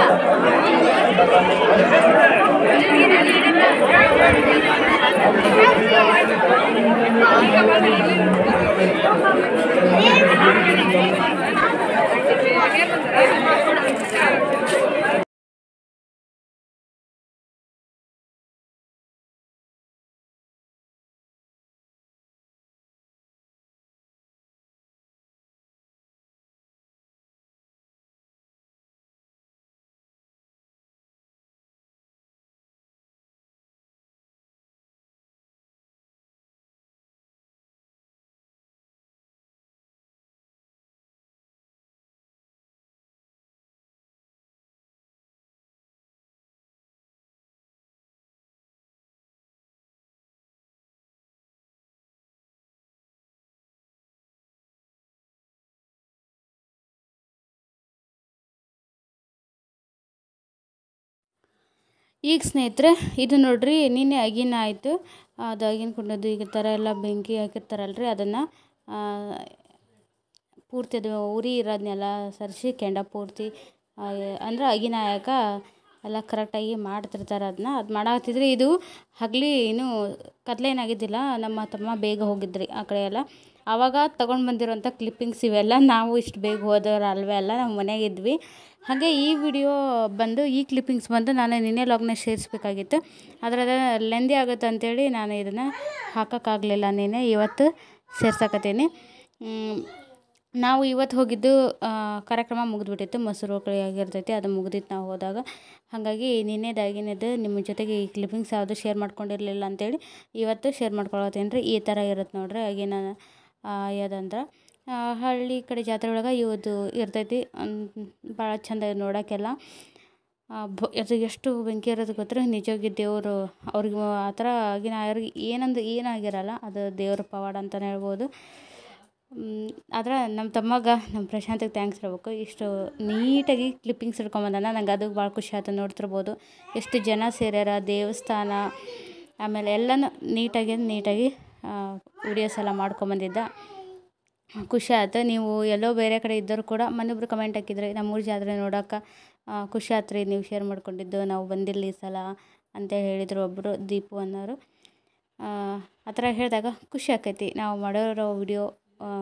ಈಗ ಸ್ನೇಹಿತರೆ ಇದು ನೋಡ್ರಿ ನಿನ್ನೆ ಅಗಿನ ಆಯಿತು. ಅದು ಅಗಿನ ಕುಂಡದ್ದು ಈಗ ಥರ ಎಲ್ಲ ಬೆಂಕಿ ಹಾಕಿರ್ತಾರಲ್ರಿ ಅದನ್ನು ಪೂರ್ತಿ ಅದು ಉರಿ ಇರೋದನ್ನೆಲ್ಲ ಸರಿಸಿ ಕೆಂಡ ಪೂರ್ತಿ ಅಂದ್ರೆ ಅಗಿನ ಹಾಕ ಎಲ್ಲ ಕರೆಕ್ಟಾಗಿ ಮಾಡ್ತಿರ್ತಾರೆ. ಅದು ಮಾಡಾಕತ್ತಿದ್ರಿ. ಇದು ಹಗಲಿ ಇನ್ನೂ ಕತ್ಲೇನಾಗಿದ್ದಿಲ್ಲ. ನಮ್ಮ ತಮ್ಮ ಬೇಗ ಹೋಗಿದ್ರಿ ಆ ಕಡೆ ಎಲ್ಲ. ಆವಾಗ ತೊಗೊಂಡು ಬಂದಿರೋಂಥ ಕ್ಲಿಪ್ಪಿಂಗ್ಸ್ ಇವೆಲ್ಲ. ನಾವು ಇಷ್ಟು ಬೇಗ ಹೋದವ್ರು ಅಲ್ವೇ ಅಲ್ಲ, ನಾವು ಮನೆಯಾಗಿದ್ವಿ. ಹಾಗೆ ಈ ವಿಡಿಯೋ ಬಂದು ಈ ಕ್ಲಿಪ್ಪಿಂಗ್ಸ್ ಬಂದು ನಾನು ನಿನ್ನೆ ಲಾಗ್ನ ಸೇರಿಸ್ಬೇಕಾಗಿತ್ತು. ಆದರೆ ಅದು ಲೆಂದಿ ಆಗುತ್ತೆ ಅಂಥೇಳಿ ನಾನು ಇದನ್ನು ಹಾಕೋಕ್ಕಾಗಲಿಲ್ಲ. ನಿನ್ನೆ ಇವತ್ತು ಸೇರ್ಸಕತ್ತೀನಿ. ನಾವು ಇವತ್ತು ಹೋಗಿದ್ದು ಕಾರ್ಯಕ್ರಮ ಮುಗಿದ್ಬಿಟ್ಟಿತ್ತು. ಮೊಸರು ಕಳಿ ಆಗಿರ್ತೈತಿ, ಅದು ಮುಗಿದಿತ್ತು ನಾವು ಹೋದಾಗ. ಹಾಗಾಗಿ ನಿನ್ನೆದಾಗಿನದು ನಿಮ್ಮ ಜೊತೆಗೆ ಈ ಕ್ಲಿಪ್ಪಿಂಗ್ಸ್ ಯಾವುದು ಶೇರ್ ಮಾಡ್ಕೊಂಡಿರಲಿಲ್ಲ ಅಂಥೇಳಿ ಇವತ್ತು ಶೇರ್ ಮಾಡ್ಕೊಳತ್ತೀನಿ ರೀ. ಈ ಥರ ಇರುತ್ತೆ ನೋಡ್ರಿ. ಆಗಿನ ಯಾವ್ದಂದ್ರೆ ಹಳ್ಳಿ ಕಡೆ ಜಾತ್ರೆ ಒಳಗೆ ಇವತ್ತು ಇರ್ತೈತಿ. ಭಾಳ ಚಂದ ನೋಡೋಕ್ಕೆಲ್ಲ. ಅದು ಎಷ್ಟು ಬೆಂಕಿ ಇರೋದು ಗೊತ್ತರ. ನಿಜವಾಗಿ ದೇವರು ಅವ್ರಿಗೆ ಆ ಥರ ಆಗಿನ ಅವ್ರಿಗೆ ಏನಾಗಿರಲ್ಲ. ಅದು ದೇವ್ರ ಪವಾಡ ಅಂತಲೇ ಹೇಳ್ಬೋದು. ಆದ್ರೆ ನಮ್ಮ ತಮ್ಮಗ ನಮ್ಮ ಪ್ರಶಾಂತಿಗೆ ಥ್ಯಾಂಕ್ಸ್ ಹೇಳ್ಬೇಕು. ಇಷ್ಟು ನೀಟಾಗಿ ಕ್ಲಿಪ್ಪಿಂಗ್ಸ್ ಹಿಡ್ಕೊಂಬಂದಾನ. ನಂಗೆ ಅದು ಭಾಳ ಖುಷಿ ಆಯ್ತು. ನೋಡ್ತಿರ್ಬೋದು ಎಷ್ಟು ಜನ ಸೇರ್ಯಾರ. ದೇವಸ್ಥಾನ ಆಮೇಲೆ ಎಲ್ಲನೂ ನೀಟಾಗಿ ವೀಡಿಯೋಸ್ ಎಲ್ಲ ಮಾಡ್ಕೊಂಬಂದಿದ್ದ. ಖುಷಿ ಆಯ್ತು. ನೀವು ಎಲ್ಲೋ ಬೇರೆ ಕಡೆ ಇದ್ದರೂ ಕೂಡ ಮನೆಯೊಬ್ಬರು ಕಮೆಂಟ್ ಹಾಕಿದ್ರಿ, ನಮ್ಮೂರ ಜಾತ್ರೆ ನೋಡೋಕೆ ಖುಷಿ ಆಯ್ತು ರೀ ನೀವು ಶೇರ್ ಮಾಡ್ಕೊಂಡಿದ್ದು, ನಾವು ಬಂದಿಲ್ಲ ಈ ಸಲ ಅಂತ ಹೇಳಿದರು ಒಬ್ಬರು, ದೀಪು ಅನ್ನೋರು. ಆ ಥರ ಹೇಳಿದಾಗ ಖುಷಿ ಆಕೈತಿ. ನಾವು ಮಾಡೋರೋ ವಿಡಿಯೋ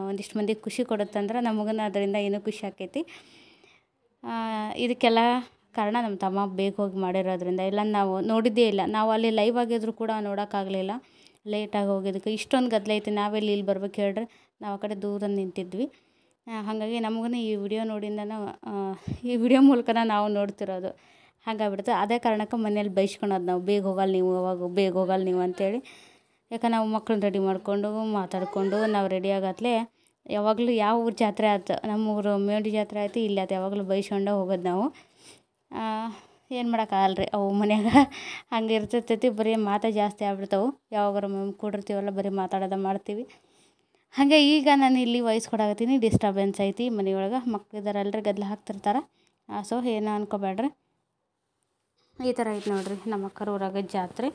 ಒಂದಿಷ್ಟು ಮಂದಿಗೆ ಖುಷಿ ಕೊಡುತ್ತಂದ್ರೆ ನಮಗನ ಅದರಿಂದ ಏನೋ ಖುಷಿ ಆಕೈತಿ. ಇದಕ್ಕೆಲ್ಲ ಕಾರಣ ನಮ್ಮ ತಮ್ಮ ಬೇಗ ಹೋಗಿ ಮಾಡಿರೋದ್ರಿಂದ. ಇಲ್ಲ ನಾವು ನೋಡಿದ್ದೇ ಇಲ್ಲ, ನಾವು ಅಲ್ಲಿ ಲೈವ್ ಆಗಿದ್ರು ಕೂಡ ನೋಡೋಕ್ಕಾಗಲಿಲ್ಲ, ಲೇಟಾಗಿ ಹೋಗಿದ್ದಕ್ಕೆ. ಇಷ್ಟೊಂದು ಗದ್ದಲ ಐತಿ, ನಾವೆಲ್ಲಿ ಇಲ್ಲಿ ಬರ್ಬೇಕು ಹೇಳ್ರಿ, ನಾವು ಆ ಕಡೆ ದೂರ ನಿಂತಿದ್ವಿ. ಹಾಗಾಗಿ ನಮಗೂ ಈ ವಿಡಿಯೋ ನೋಡಿಂದನೂ ಈ ವಿಡಿಯೋ ಮೂಲಕನ ನಾವು ನೋಡ್ತಿರೋದು ಹಾಗಾಗ್ಬಿಡ್ತು. ಅದೇ ಕಾರಣಕ್ಕೆ ಮನೇಲಿ ಬೈಸ್ಕೊಳೋದು ನಾವು, ಬೇಗ ಹೋಗಲ್ಲ ನೀವು, ಅವಾಗ ಬೇಗ ಹೋಗಲ್ಲ ನೀವು ಅಂತೇಳಿ. ಯಾಕೆ ನಾವು ಮಕ್ಳನ್ನ ರೆಡಿ ಮಾಡಿಕೊಂಡು ಮಾತಾಡಿಕೊಂಡು ನಾವು ರೆಡಿ ಆಗತ್ಲೆ ಯಾವಾಗಲೂ ಯಾವ ಊರು ಜಾತ್ರೆ ಆಯ್ತು, ನಮ್ಮೂರು ಮೇಡಿ ಜಾತ್ರೆ ಆಯ್ತು, ಇಲ್ಲಿ ಆಯ್ತು, ಯಾವಾಗಲೂ ಬೈಸ್ಕೊಂಡು ಹೋಗೋದು ನಾವು. ಏನು ಮಾಡೋಕ್ಕಾಗಲ್ಲ ರೀ, ಅವು ಮನ್ಯಾಗ ಹಂಗೆ ಇರ್ತೈತಿ. ಬರೀ ಮಾತು ಜಾಸ್ತಿ ಆಗ್ಬಿಡ್ತಾವೆ. ಯಾವಾಗಾರ ಕೂಡಿರ್ತೀವಲ್ಲ ಬರೀ ಮಾತಾಡೋದು ಮಾಡ್ತೀವಿ. ಹಾಗೆ ಈಗ ನಾನು ಇಲ್ಲಿ ವಾಯ್ಸ್ ಕೊಡಾಕತ್ತೀನಿ, ಡಿಸ್ಟರ್ಬೆನ್ಸ್ ಐತಿ ಮನೆಯೊಳಗೆ, ಮಕ್ಕಳಿದಾರಲ್ರಿ ಗದ್ದಲ ಹಾಕ್ತಿರ್ತಾರೆ. ಸೊ ಏನೋ ಅನ್ಕೋಬೇಡ್ರಿ. ಈ ಥರ ಐತೆ ನೋಡಿರಿ ನಮ್ಮ ಅಕ್ಕರ ಊರಾಗ ಜಾತ್ರೆ.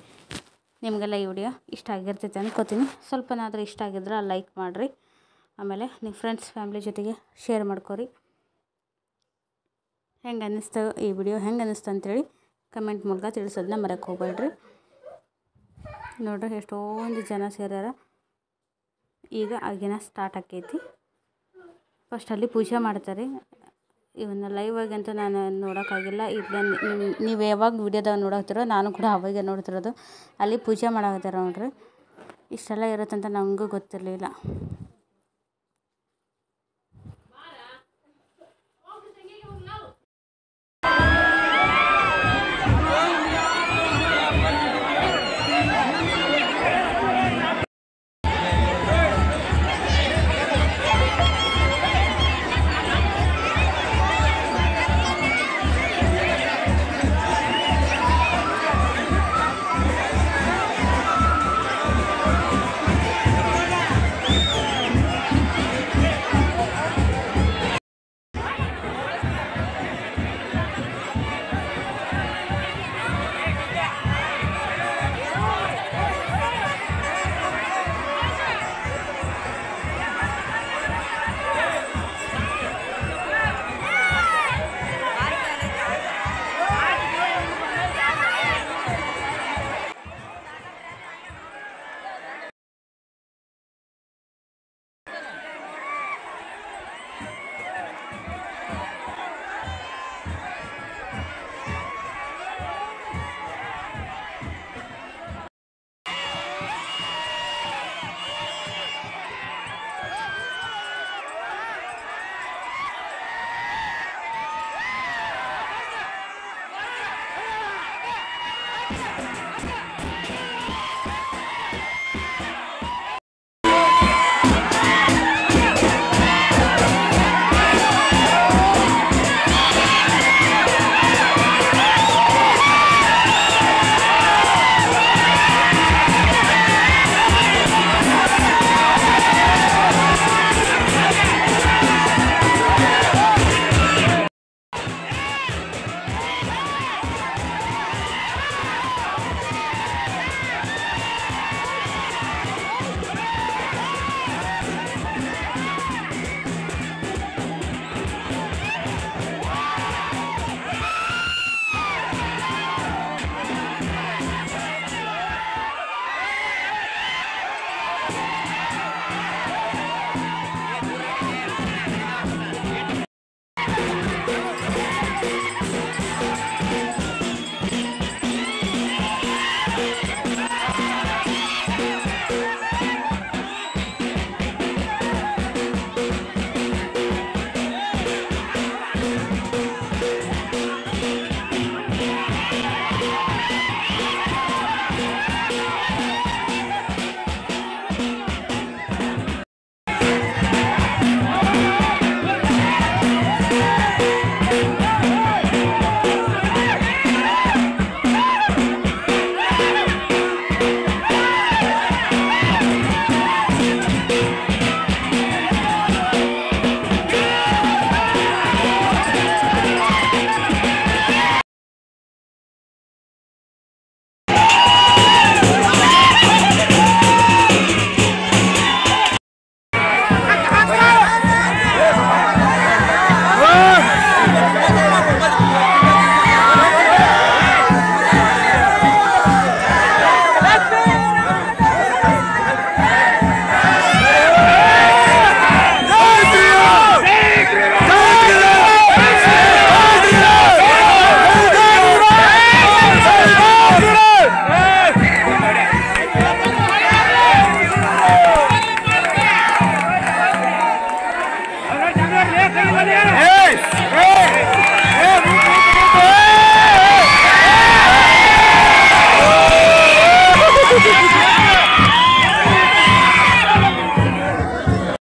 ನಿಮಗೆಲ್ಲ ಈ ವಿಡಿಯೋ ಇಷ್ಟ ಆಗಿರ್ತೈತೆ ಅನ್ಕೋತೀನಿ. ಸ್ವಲ್ಪನಾದರೂ ಇಷ್ಟ ಆಗಿದ್ರೆ ಲೈಕ್ ಮಾಡಿರಿ, ಆಮೇಲೆ ನಿಮ್ಮ ಫ್ರೆಂಡ್ಸ್ ಫ್ಯಾಮ್ಲಿ ಜೊತೆಗೆ ಶೇರ್ ಮಾಡ್ಕೊರಿ. ಹೆಂಗೆ ಅನ್ನಿಸ್ತು ಈ ವಿಡಿಯೋ, ಹೆಂಗೆ ಅನ್ನಿಸ್ತು ಅಂತೇಳಿ ಕಮೆಂಟ್ ಮೂಲಕ ತಿಳಿಸೋದನ್ನ ಮರೆಯೋಕೆ ಹೋಗ್ಬೇಡ್ರಿ. ನೋಡ್ರಿ ಎಷ್ಟೊಂದು ಜನ ಸೇರ್ಯಾರ. ಈಗ ಆಗಿನ ಸ್ಟಾರ್ಟ್ ಆಕೈತಿ. ಫಸ್ಟ್ ಅಲ್ಲಿ ಪೂಜೆ ಮಾಡ್ತಾರೆ. ಇವನ್ನ ಲೈವ್ ಆಗಿ ಅಂತೂ ನಾನು ನೋಡೋಕ್ಕಾಗಿಲ್ಲ. ಈಗ ನೀವು ಯಾವಾಗ ವಿಡಿಯೋದಾಗ ನೋಡೋಗ್ತಿರೋ ನಾನು ಕೂಡ ಅವಾಗೆ ನೋಡ್ತಿರೋದು. ಅಲ್ಲಿ ಪೂಜೆ ಮಾಡಾಕತ್ತಾರ ನೋಡ್ರಿ. ಇಷ್ಟೆಲ್ಲ ಇರುತ್ತಂತ ನನಗೂ ಗೊತ್ತಿರಲಿಲ್ಲ.